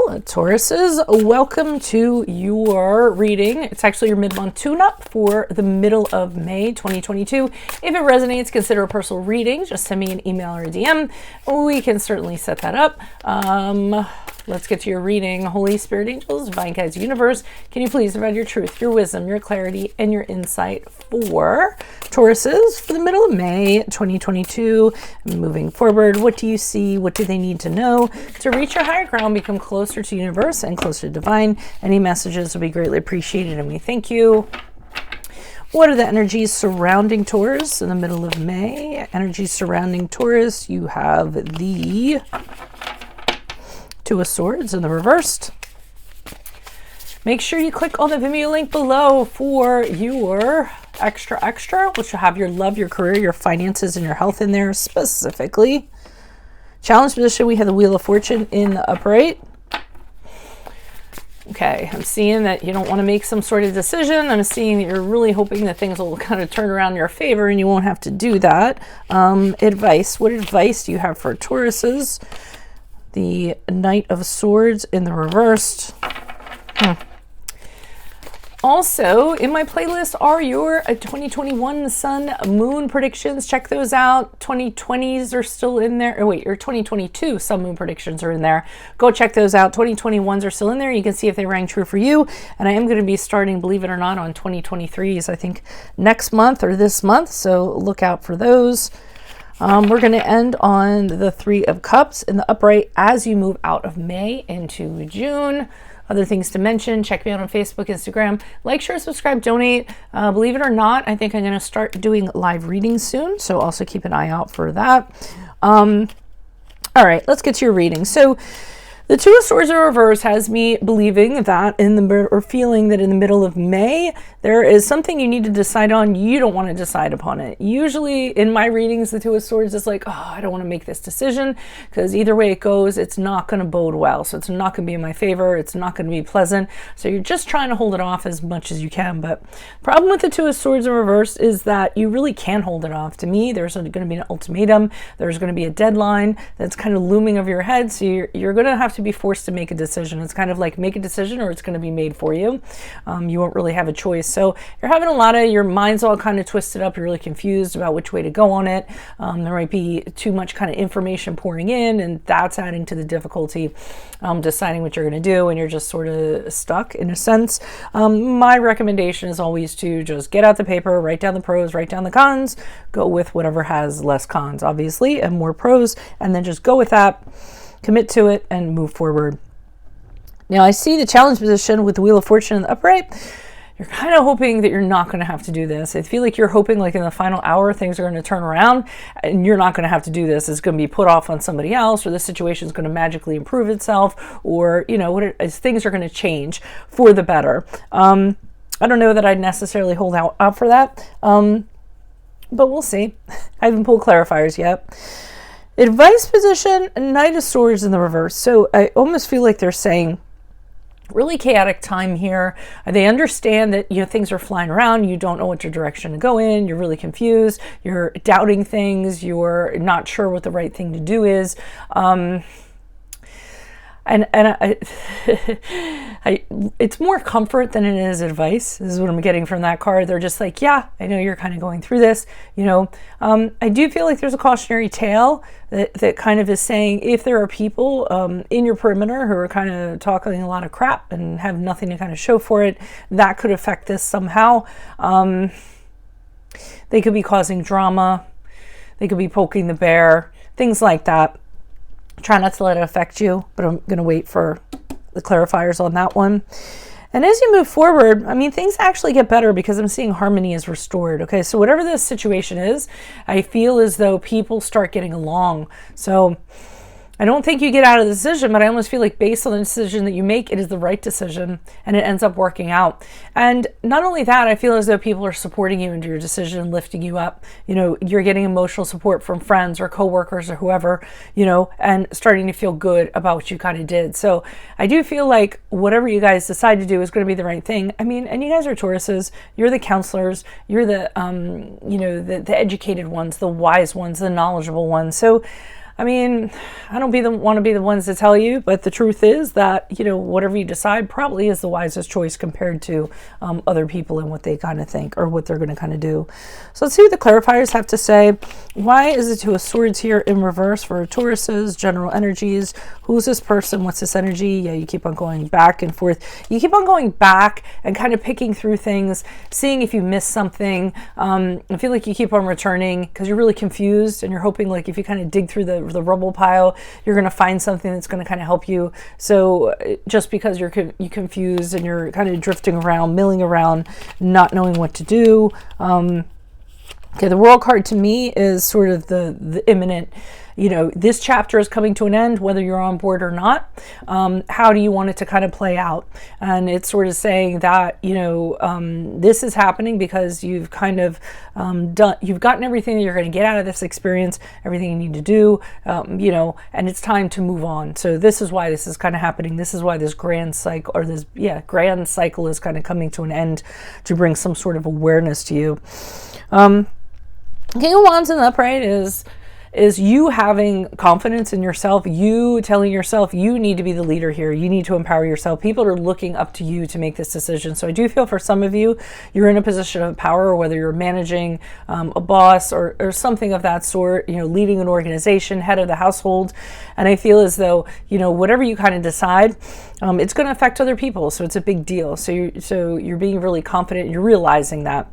Well, Tauruses, welcome to your reading. It's actually your mid-month tune-up for the middle of May 2022. If it resonates, consider a personal reading. Just send me an email or a DM. We can certainly set that up. Let's get to your reading. Holy Spirit, angels, divine guides, universe, can you please provide your truth, your wisdom, your clarity, and your insight for Tauruses for the middle of May 2022. Moving forward, what do you see? What do they need to know to reach your higher ground, become closer to universe and closer to divine? Any messages will be greatly appreciated, and we thank you. What are the energies surrounding Taurus in the middle of May? Energies surrounding Taurus, you have the Two of Swords in the reversed. Make sure you click on the Vimeo link below for your extra, which will have your love, your career, your finances, and your health in there specifically. Challenge position, we have the Wheel of Fortune in the upright. Okay, I'm seeing that you don't want to make some sort of decision. I'm seeing that you're really hoping that things will kind of turn around in your favor and you won't have to do that. Advice. What advice do you have for Tauruses? The Knight of Swords in the reversed. Also, in my playlist are your 2021 Sun Moon predictions. Check those out. 2020s are still in there. Oh, wait, your 2022 Sun Moon predictions are in there. Go check those out. 2021s are still in there. You can see if they rang true for you. And I am going to be starting, believe it or not, on 2023s, I think, next month or this month. So look out for those. We're going to end on the Three of Cups in the upright as you move out of May into June. Other things to mention, check me out on Facebook, Instagram. Like, share, subscribe, donate. Believe it or not, I think I'm going to start doing live readings soon, so also keep an eye out for that. All right, let's get to your reading. So the Two of Swords in reverse has me believing that or feeling that in the middle of May, there is something you need to decide on. You don't want to decide upon it. Usually in my readings, the Two of Swords is like, oh, I don't want to make this decision because either way it goes, it's not going to bode well. So it's not going to be in my favor. It's not going to be pleasant. So you're just trying to hold it off as much as you can. But the problem with the Two of Swords in reverse is that you really can hold it off. To me, there's going to be an ultimatum. There's going to be a deadline that's kind of looming over your head. So you're going to have to be forced to make a decision. It's kind of like make a decision or it's going to be made for you. You won't really have a choice. So you're having a lot of, your mind's all kind of twisted up. You're really confused about which way to go on it. There might be too much kind of information pouring in, and that's adding to the difficulty deciding what you're going to do, and you're just sort of stuck in a sense. My recommendation is always to just get out the paper, write down the pros, write down the cons, go with whatever has less cons, obviously, and more pros, and then just go with that. Commit to it and move forward. Now I see the challenge position with the Wheel of Fortune in the upright. You're kind of hoping that you're not going to have to do this. I feel like you're hoping like in the final hour things are going to turn around and you're not going to have to do this. It's going to be put off on somebody else, or the situation is going to magically improve itself, or things are going to change for the better. I don't know that I'd necessarily hold out for that, but we'll see. I haven't pulled clarifiers yet. Advice position, Knight of Swords in the reverse. So I almost feel like they're saying really chaotic time here. They understand that things are flying around. You don't know what direction to go in. You're really confused. You're doubting things. You're not sure what the right thing to do is. It's more comfort than it is advice. This is what I'm getting from that card. They're just like, yeah, I know you're kind of going through this. I do feel like there's a cautionary tale that kind of is saying if there are people in your perimeter who are kind of talking a lot of crap and have nothing to kind of show for it, that could affect this somehow. They could be causing drama. They could be poking the bear, things like that. Try not to let it affect you, but I'm going to wait for the clarifiers on that one. And as you move forward, things actually get better because I'm seeing harmony is restored. Okay, so whatever this situation is, I feel as though people start getting along. So I don't think you get out of the decision, but I almost feel like based on the decision that you make, it is the right decision and it ends up working out. And not only that, I feel as though people are supporting you into your decision, lifting you up. You're getting emotional support from friends or coworkers or whoever, and starting to feel good about what you kind of did. So I do feel like whatever you guys decide to do is going to be the right thing. And you guys are Tauruses. You're the counselors. You're the, the educated ones, the wise ones, the knowledgeable ones. So I mean, I don't want to be the ones to tell you, but the truth is that, you know, whatever you decide probably is the wisest choice compared to other people and what they kind of think or what they're going to kind of do. So let's see what the clarifiers have to say. Why is the Two of Swords here in reverse for Taurus's general energies? Who's this person? What's this energy? Yeah, you keep on going back and forth. You keep on going back and kind of picking through things, seeing if you miss something. I feel like you keep on returning because you're really confused and you're hoping, like, if you kind of dig through the rubble pile, you're going to find something that's going to kind of help you. So just because you're confused and you're kind of drifting around, milling around, not knowing what to do. Okay, the World card to me is sort of the imminent, you know, this chapter is coming to an end, whether you're on board or not. How do you want it to kind of play out? And it's sort of saying that, you know, this is happening because you've kind of you've gotten everything that you're going to get out of this experience, everything you need to do, you know, and it's time to move on. So this is why this is kind of happening. This is why this grand cycle, or this, grand cycle is kind of coming to an end to bring some sort of awareness to you. King of Wands in the upright is you having confidence in yourself, you telling yourself you need to be the leader here. You need to empower yourself. People are looking up to you to make this decision. So I do feel for some of you, you're in a position of power, whether you're managing a boss or something of that sort, you know, leading an organization, head of the household. And I feel as though, you know, whatever you kind of decide, it's going to affect other people. So it's a big deal. So you're being really confident. You're realizing that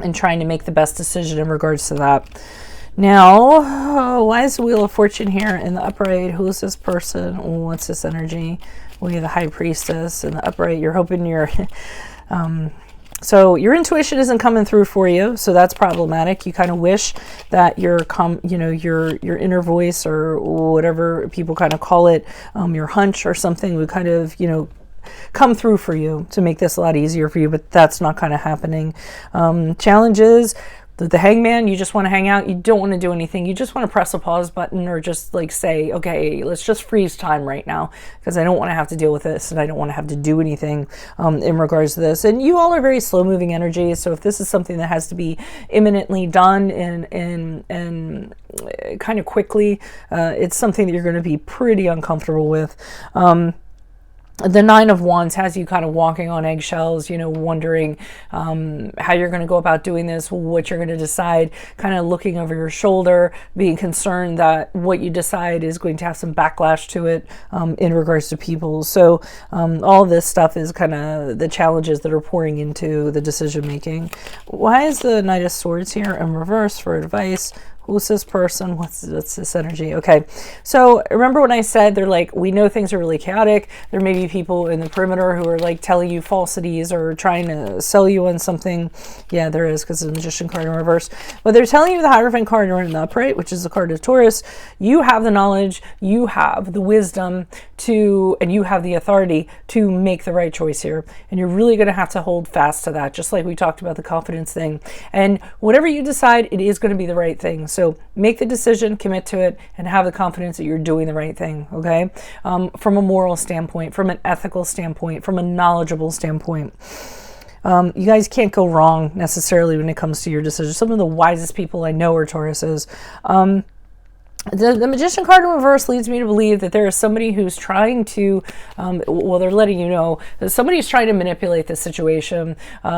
and trying to make the best decision in regards to that. Now, why is the Wheel of Fortune here in the upright? Who is this person? What's this energy? We have the High Priestess in the upright. You're hoping you're... so your intuition isn't coming through for you, so that's problematic. You kind of wish that your inner voice, or whatever people kind of call it, your hunch or something, would kind of, you know, come through for you to make this a lot easier for you, but that's not kind of happening. Challenges, the Hangman, you just want to hang out. You don't want to do anything. You just want to press a pause button, or just like say, okay, let's just freeze time right now because I don't want to have to deal with this and I don't want to have to do anything in regards to this. And you all are very slow moving energies. So if this is something that has to be imminently done and kind of quickly, it's something that you're going to be pretty uncomfortable with. The Nine of Wands has you kind of walking on eggshells, you know, wondering how you're going to go about doing this, what you're going to decide, kind of looking over your shoulder, being concerned that what you decide is going to have some backlash to it in regards to people. So all this stuff is kind of the challenges that are pouring into the decision making. Why is the Knight of Swords here in reverse for advice? Who's this person? What's this energy? Okay, so remember when I said they're like, we know things are really chaotic. There may be people in the perimeter who are like telling you falsities or trying to sell you on something. Yeah, there is, because the Magician card in reverse. But they're telling you the Hierophant card in the upright, which is the card of Taurus. You have the knowledge, you have the wisdom to, and you have the authority to make the right choice here. And you're really going to have to hold fast to that, just like we talked about the confidence thing. And whatever you decide, it is going to be the right thing. So make the decision, commit to it, and have the confidence that you're doing the right thing, okay? From a moral standpoint, from an ethical standpoint, from a knowledgeable standpoint. You guys can't go wrong necessarily when it comes to your decisions. Some of the wisest people I know are Tauruses. The Magician card in reverse leads me to believe that there is somebody who's trying to, well, they're letting you know that somebody's trying to manipulate the situation,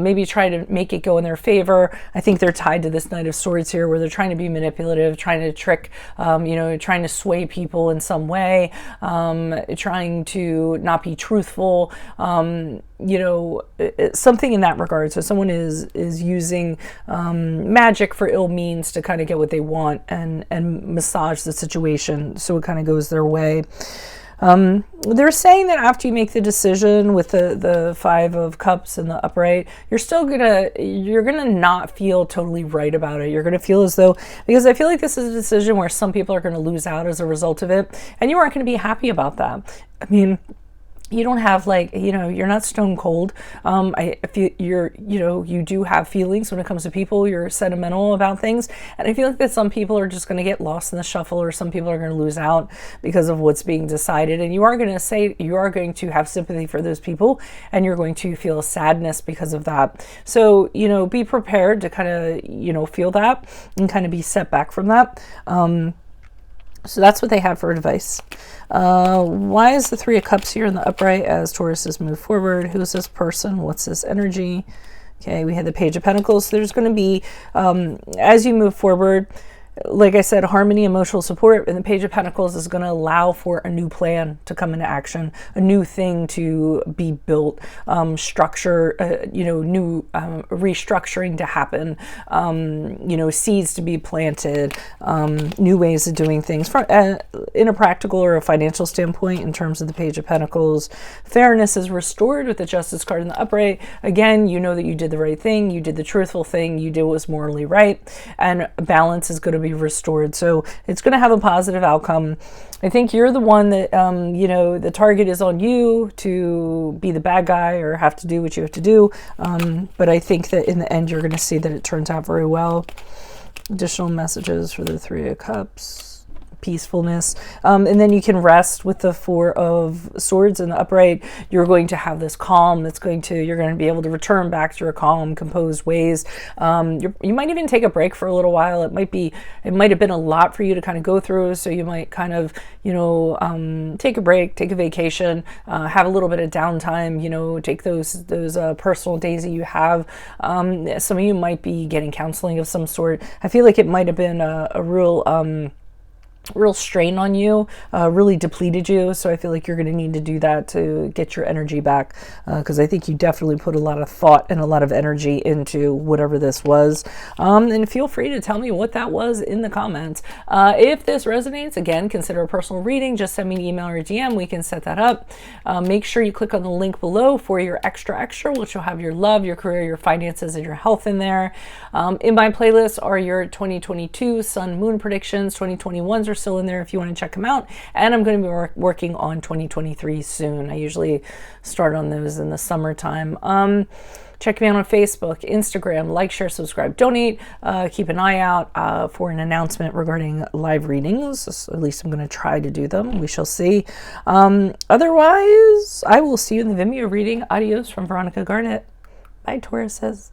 maybe try to make it go in their favor. I think they're tied to this Knight of Swords here, where they're trying to be manipulative, trying to trick, you know, trying to sway people in some way, trying to not be truthful, you know, something in that regard. So someone is using magic for ill means to kind of get what they want and massage the situation so it kind of goes their way. They're saying that after you make the decision with the Five of Cups and the upright, you're gonna not feel totally right about it. You're gonna feel as though, because I feel like this is a decision where some people are gonna lose out as a result of it, and you aren't gonna be happy about that. I mean, you don't have, like, you know, you're not stone cold. I feel you do have feelings when it comes to people. You're sentimental about things. And I feel like that some people are just going to get lost in the shuffle, or some people are going to lose out because of what's being decided. And you are going to have sympathy for those people, and you're going to feel sadness because of that. So, you know, be prepared to kind of, you know, feel that and kind of be set back from that. So that's what they have for advice. Why is the Three of Cups here in the upright as Tauruses move forward? Who's this person? What's this energy? Okay, we had the Page of Pentacles. So there's going to be, as you move forward, like I said, harmony, emotional support, and the Page of Pentacles is going to allow for a new plan to come into action, a new thing to be built, structure, new restructuring to happen, seeds to be planted, new ways of doing things from, in a practical or a financial standpoint. In terms of the Page of Pentacles, fairness is restored with the Justice card in the upright. Again, you know that you did the right thing, you did the truthful thing, you did what was morally right, and balance is going to be restored. So it's going to have a positive outcome. I think you're the one that, the target is on you to be the bad guy or have to do what you have to do. But I think that in the end, you're going to see that it turns out very well. Additional messages for the Three of Cups. Peacefulness, and then you can rest with the Four of Swords in the upright. You're going to have this calm you're going to be able to return back to your calm, composed ways. You might even take a break for a little while. It might have been a lot for you to kind of go through, so you might kind of take a break, take a vacation, have a little bit of downtime, take those personal days that you have. Some of you might be getting counseling of some sort. I feel like it might have been a real strain on you, really depleted you. So I feel like you're going to need to do that to get your energy back, because I think you definitely put a lot of thought and a lot of energy into whatever this was. And feel free to tell me what that was in the comments. If this resonates, again, consider a personal reading. Just send me an email or a DM. We can set that up. Make sure you click on the link below for your extra, which will have your love, your career, your finances, and your health in there. In my playlist are your 2022 sun moon predictions. 2021s are still in there if you want to check them out, and I'm going to be working on 2023 soon. I usually start on those in the summertime. Check me out on Facebook, Instagram, like, share, subscribe, donate. Keep an eye out for an announcement regarding live readings. At least I'm going to try to do them. We shall see. Otherwise, I will see you in the Vimeo reading. Adios from Veronica Garnett. Bye, Tauruses.